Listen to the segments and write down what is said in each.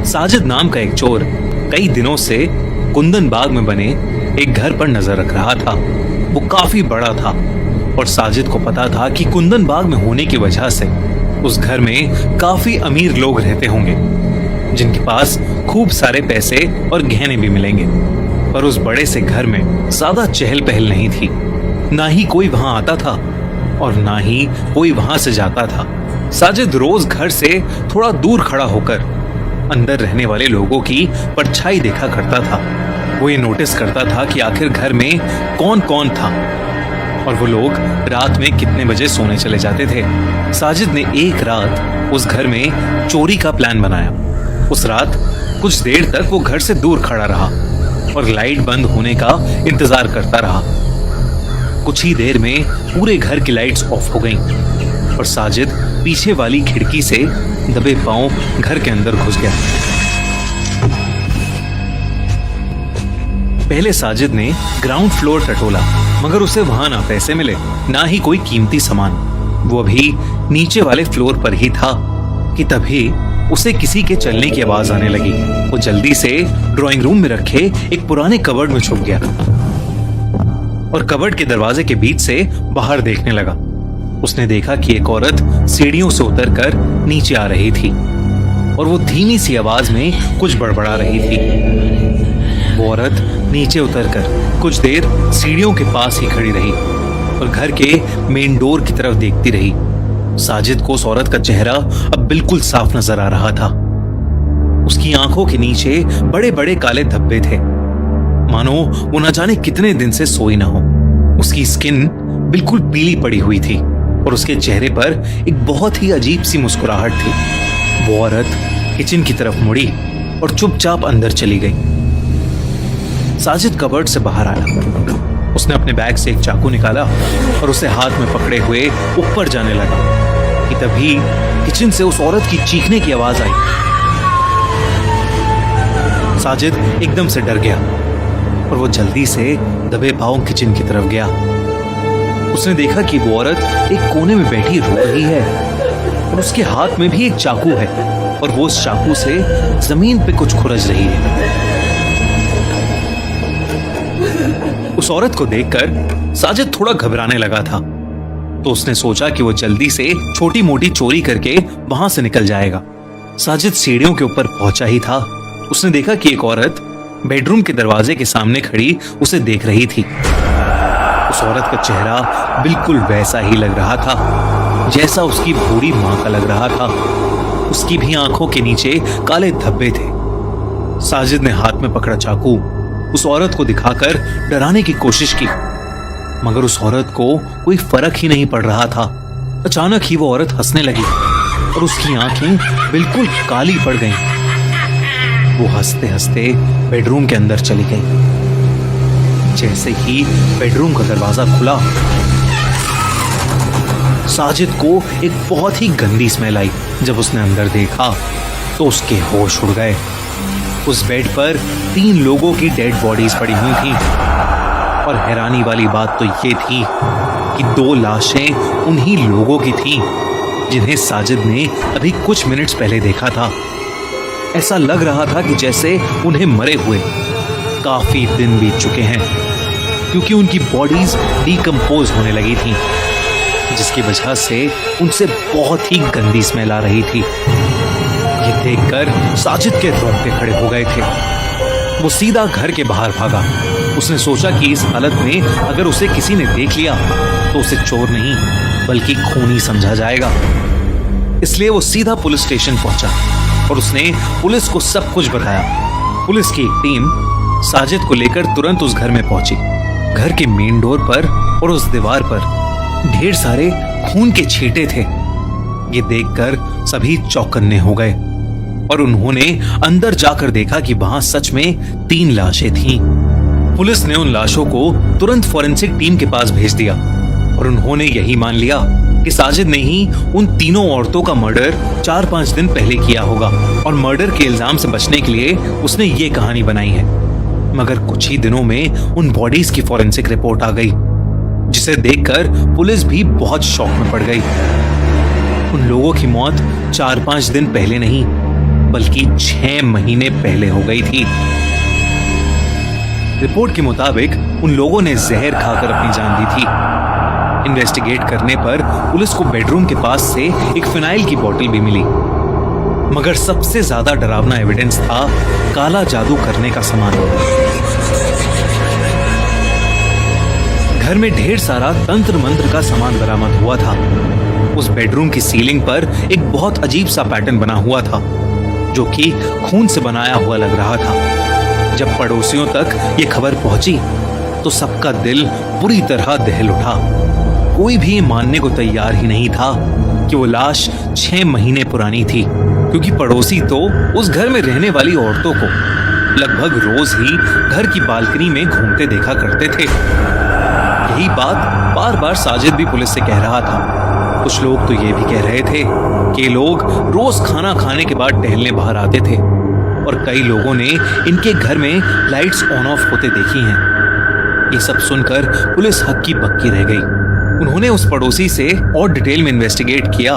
साजिद नाम का एक चोर कई दिनों से कुंदन बाग में बने एक घर पर नजर रख रहा था। वो काफी बड़ा था और साजिद को पता था कि कुंदन बाग में होने की वजह से उस घर में काफी अमीर लोग रहते होंगे जिनके पास खूब सारे पैसे और गहने भी मिलेंगे। पर उस बड़े से घर में ज्यादा चहल पहल नहीं थी। ना ही कोई वहां आता था और ना ही कोई वहां से जाता था। साजिद रोज घर से थोड़ा दूर खड़ा होकर अंदर रहने वाले लोगों की परछाई देखा करता था। वो ये नोटिस करता था कि आखिर घर में कौन कौन था और वो लोग रात में कितने बजे सोने चले जाते थे। साजिद ने एक रात उस घर में चोरी का प्लान बनाया। उस रात कुछ देर तक वो घर से दूर खड़ा रहा और लाइट बंद होने का इंतजार करता रहा। कुछ ही देर में पूरे घर की लाइट्स ऑफ हो गईं और साजिद पीछे वाली खिड़की से दबे पांव घर के अंदर घुस गया। पहले साजिद ने ग्राउंड फ्लोर टटोला, मगर उसे वहां ना पैसे मिले ना ही कोई कीमती सामान। वो अभी नीचे वाले फ्लोर पर ही था कि तभी उसे किसी के चलने की आवाज आने लगी। वो जल्दी से ड्राइंग रूम में रखे एक पुराने कबर्ड में छुप गया और कबर्ड के दरवाजे के बीच से बाहर देखने लगा। उसने देखा कि एक औरत सीढ़ियों से उतरकर नीचे आ रही थी और वो धीमी सी आवाज में कुछ बड़बड़ा रही थी। वो औरत नीचे उतरकर कुछ देर सीढ़ियों के पास ही खड़ी रही और घर के मेन डोर की तरफ देखती रही। साजिद को उस औरत का चेहरा अब बिल्कुल साफ नजर आ रहा था। उसकी आंखों के नीचे बड़े बड़े काले धब्बे थे, मानो वो न जाने कितने दिन से सोई ना हो। उसकी स्किन बिल्कुल पीली पड़ी हुई थी और उसके चेहरे पर एक बहुत ही अजीब सी मुस्कुराहट थी। वो औरत किचन की तरफ मुड़ी और चुपचाप अंदर चली गई। साजिद कबर्ड से बाहर आया। उसने अपने बैग से एक चाकू निकाला और उसे हाथ में पकड़े हुए ऊपर जाने लगा कि तभी किचन से उस औरत की चीखने की आवाज आई। साजिद एकदम से डर गया और वो जल्दी से दबे पांव किचन की तरफ गया। उसने देखा कि वो औरत एक कोने में बैठी रो रही है और उसके हाथ में भी एक चाकू है और वो उस चाकू से जमीन पे कुछ खुरच रही है। उस औरत को देखकर साजिद थोड़ा घबराने लगा था, तो उसने सोचा कि वो जल्दी से छोटी मोटी चोरी करके वहां से निकल जाएगा। साजिद सीढ़ियों के ऊपर पहुंचा ही था, उसने देखा कि एक औरत बेडरूम के दरवाजे के सामने खड़ी उसे देख रही थी। उस औरत का चेहरा बिल्कुल वैसा ही लग रहा था जैसा उसकी बूढ़ी मां का लग रहा था। उसकी भी आंखों के नीचे काले धब्बे थे। साजिद ने हाथ में पकड़ा चाकू उस औरत को दिखाकर डराने की कोशिश की, मगर उस औरत को कोई फर्क ही नहीं पड़ रहा था। अचानक ही वो औरत हंसने लगी और उसकी आंखें बिल्कुल काली पड़ गईं। वो हंसते हंसते बेडरूम के अंदर चली गई। जैसे ही बेडरूम का दरवाजा खुला, साजिद को एक बहुत ही गंदी स्मेल आई। जब उसने अंदर देखा तो उसके होश उड़ गए। उस बेड पर 3 लोगों की डेड बॉडीज पड़ी हुई थी और हैरानी वाली बात तो ये थी कि 2 लाशें उन्हीं लोगों की थीं जिन्हें साजिद ने अभी कुछ मिनट्स पहले देखा था। ऐसा लग रहा था कि जैसे उन्हें मरे हुए काफी दिन बीत चुके हैं, क्योंकि उनकी बॉडीज डिकम्पोज होने लगी थी, जिसकी वजह से उनसे बहुत ही गंदी स्मेल आ रही थी। ये देखकर साजिद के रोंगटे खड़े हो गए थे। वो सीधा घर के बाहर भागा। उसने सोचा कि इस हालत में अगर उसे किसी ने देख लिया तो उसे चोर नहीं बल्कि खूनी समझा जाएगा। इसलिए वो सीधा पुलिस स्टेशन पहुंचा और उसने पुलिस को सब कुछ बताया। पुलिस की एक टीम साजिद को लेकर तुरंत उस घर में पहुंची। घर के मेन डोर पर और उस दीवार पर ढेर सारे खून के छींटे थे। ये देखकर सभी चौकन्ने हो गए और उन्होंने अंदर जाकर देखा कि वहां सच में 3 लाशें थीं। पुलिस ने उन लाशों को तुरंत फॉरेंसिक टीम के पास भेज दिया और उन्होंने यही मान लिया कि साजिद ने ही उन तीनों औरतों का मर्डर 4-5 दिन पहले किया होगा और मर्डर के इल्जाम से बचने के लिए उसने ये कहानी बनाई है। मगर कुछ ही दिनों में उन बॉडीज की फॉरेंसिक रिपोर्ट आ गई, जिसे देखकर पुलिस भी बहुत शॉक में पड़ गई। उन लोगों की मौत 4-5 दिन पहले नहीं बल्कि 6 महीने पहले हो गई थी। रिपोर्ट के मुताबिक उन लोगों ने जहर खाकर अपनी जान दी थी। इन्वेस्टिगेट करने पर पुलिस को बेडरूम के पास से एक फिनाइल की बोतल भी मिली, मगर सबसे ज्यादा डरावना एविडेंस था काला जादू करने का सामान। घर में ढेर सारा तंत्र मंत्र का सामान बरामद हुआ था। उस बेडरूम की सीलिंग पर एक बहुत अजीब सा पैटर्न बना हुआ था, जो कि खून से बनाया हुआ लग रहा था। जब पड़ोसियों तक ये खबर पहुंची तो सबका दिल बुरी तरह दहल उठा। कोई भी मानने को तैयार ही नहीं था कि वो लाश 6 महीने पुरानी थी, क्योंकि पड़ोसी तो उस घर में रहने वाली औरतों को लगभग रोज ही घर की बालकनी में घूमते देखा करते थे। यही बात बार बार साजिद भी पुलिस से कह रहा था। कुछ लोग तो ये भी कह रहे थे कि लोग रोज खाना खाने के बाद टहलने बाहर आते थे, और कई लोगों ने इनके घर में लाइट्स ऑन ऑफ होते देखी हैं। ये सब सुनकर पुलिस हक्की बक्की रह गई। उन्होंने उस पड़ोसी से और डिटेल में इन्वेस्टिगेट किया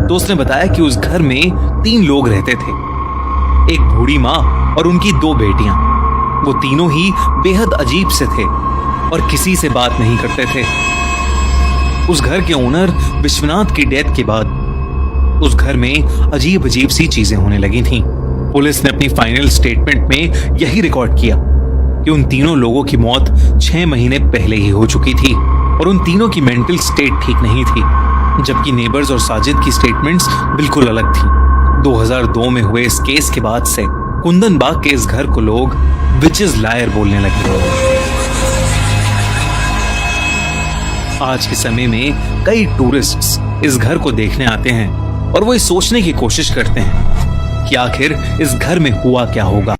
तो उसने बताया कि उस घर में 3 लोग रहते थे, एक बूढ़ी माँ और उनकी 2 बेटियां। वो तीनों ही बेहद अजीब से थे और किसी से बात नहीं करते थे। उस घर के ओनर विश्वनाथ की डेथ के बाद उस घर में अजीब अजीब सी चीजें होने लगी थीं। पुलिस ने अपनी फाइनल स्टेटमेंट में यही रिकॉर्ड किया कि उन तीनों लोगों की मौत 6 महीने पहले ही हो चुकी थी और उन तीनों की मेंटल स्टेट ठीक नहीं थी, जबकि नेबर्स और साजिद की स्टेटमेंट्स बिल्कुल अलग थी। 2002 में हुए इस केस के बाद से कुंदन बाग के इस घर को लोग विचेस लायर बोलने लगे। आज के समय में कई टूरिस्ट्स इस घर को देखने आते हैं और वो ये सोचने की कोशिश करते हैं कि आखिर इस घर में हुआ क्या होगा।